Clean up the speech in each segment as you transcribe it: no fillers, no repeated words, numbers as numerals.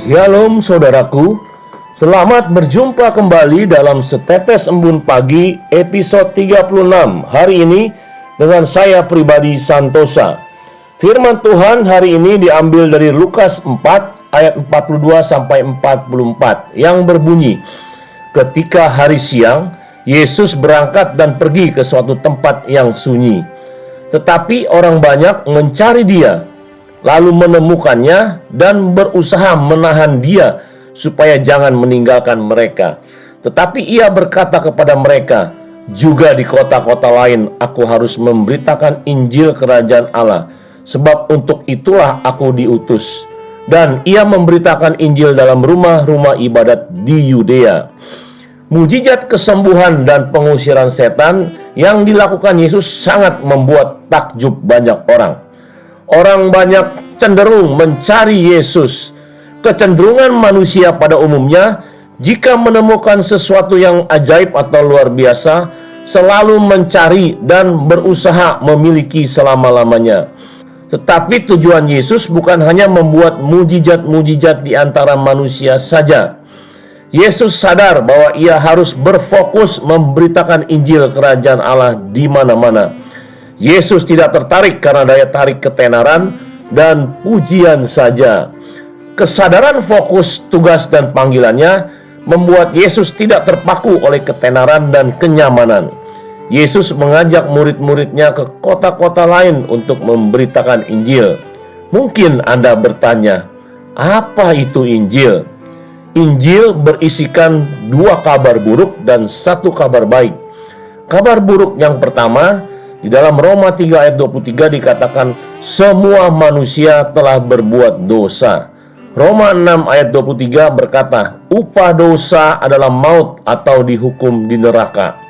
Shalom saudaraku, selamat berjumpa kembali dalam Setetes Embun Pagi episode 36 hari ini dengan saya pribadi Santosa. Firman Tuhan hari ini diambil dari Lukas 4 ayat 42 sampai 44 yang berbunyi, ketika hari siang, Yesus berangkat dan pergi ke suatu tempat yang sunyi. Tetapi orang banyak mencari dia, lalu menemukannya dan berusaha menahan dia supaya jangan meninggalkan mereka. Tetapi ia berkata kepada mereka, juga di kota-kota lain aku harus memberitakan Injil Kerajaan Allah, sebab untuk itulah aku diutus. Dan ia memberitakan Injil dalam rumah-rumah ibadat di Yudea. Mujizat kesembuhan dan pengusiran setan yang dilakukan Yesus sangat membuat takjub banyak orang. Orang banyak cenderung mencari Yesus. Kecenderungan manusia pada umumnya, jika menemukan sesuatu yang ajaib atau luar biasa, selalu mencari dan berusaha memiliki selama-lamanya. Tetapi tujuan Yesus bukan hanya membuat mujizat-mujizat di antara manusia saja. Yesus sadar bahwa ia harus berfokus memberitakan Injil Kerajaan Allah di mana-mana. Yesus tidak tertarik karena daya tarik ketenaran dan pujian saja. Kesadaran fokus tugas dan panggilannya membuat Yesus tidak terpaku oleh ketenaran dan kenyamanan. Yesus mengajak murid-muridnya ke kota-kota lain untuk memberitakan Injil. Mungkin Anda bertanya, apa itu Injil? Injil berisikan 2 kabar buruk dan 1 kabar baik. Kabar buruk yang pertama, di dalam Roma 3 ayat 23 dikatakan semua manusia telah berbuat dosa. Roma 6 ayat 23 berkata, upah dosa adalah maut atau dihukum di neraka.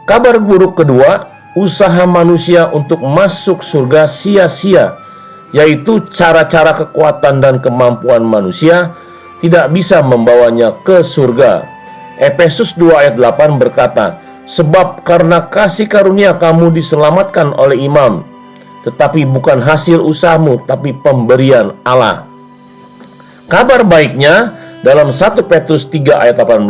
Kabar buruk kedua, usaha manusia untuk masuk surga sia-sia, yaitu cara-cara kekuatan dan kemampuan manusia tidak bisa membawanya ke surga. Efesus 2 ayat 8 berkata, sebab karena kasih karunia kamu diselamatkan oleh iman, tetapi bukan hasil usahamu, tapi pemberian Allah. Kabar baiknya dalam 1 Petrus 3 ayat 18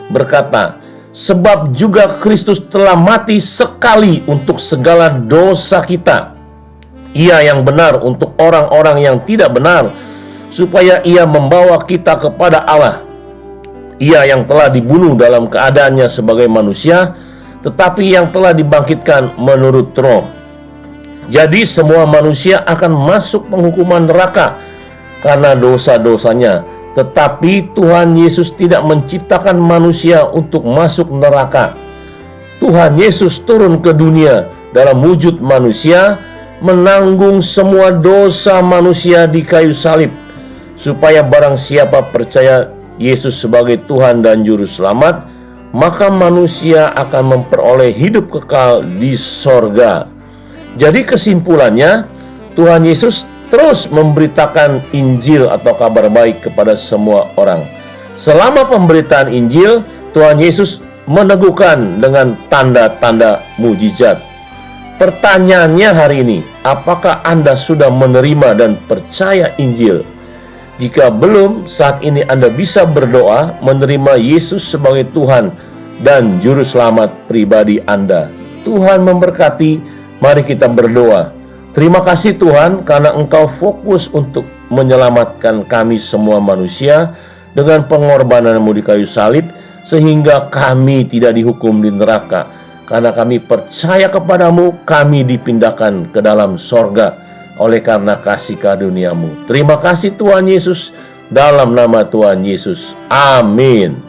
berkata, sebab juga Kristus telah mati sekali untuk segala dosa kita. Ia yang benar untuk orang-orang yang tidak benar, supaya ia membawa kita kepada Allah. Ia yang telah dibunuh dalam keadaannya sebagai manusia, tetapi yang telah dibangkitkan menurut roh. Jadi semua manusia akan masuk penghukuman neraka karena dosa-dosanya. Tetapi Tuhan Yesus tidak menciptakan manusia untuk masuk neraka. Tuhan Yesus turun ke dunia dalam wujud manusia, menanggung semua dosa manusia di kayu salib, supaya barang siapa percaya Yesus sebagai Tuhan dan Juru Selamat, maka manusia akan memperoleh hidup kekal di sorga. Jadi kesimpulannya, Tuhan Yesus terus memberitakan Injil atau kabar baik kepada semua orang. Selama pemberitaan Injil, Tuhan Yesus meneguhkan dengan tanda-tanda mujizat. Pertanyaannya hari ini, apakah Anda sudah menerima dan percaya Injil? Jika belum, saat ini Anda bisa berdoa menerima Yesus sebagai Tuhan dan Juru Selamat pribadi Anda. Tuhan memberkati, mari kita berdoa. Terima kasih Tuhan karena Engkau fokus untuk menyelamatkan kami semua manusia dengan pengorbanan-Mu di kayu salib, sehingga kami tidak dihukum di neraka. Karena kami percaya kepadamu, kami dipindahkan ke dalam sorga oleh karena kasih karunia-Mu. Terima kasih Tuhan Yesus, dalam nama Tuhan Yesus. Amin.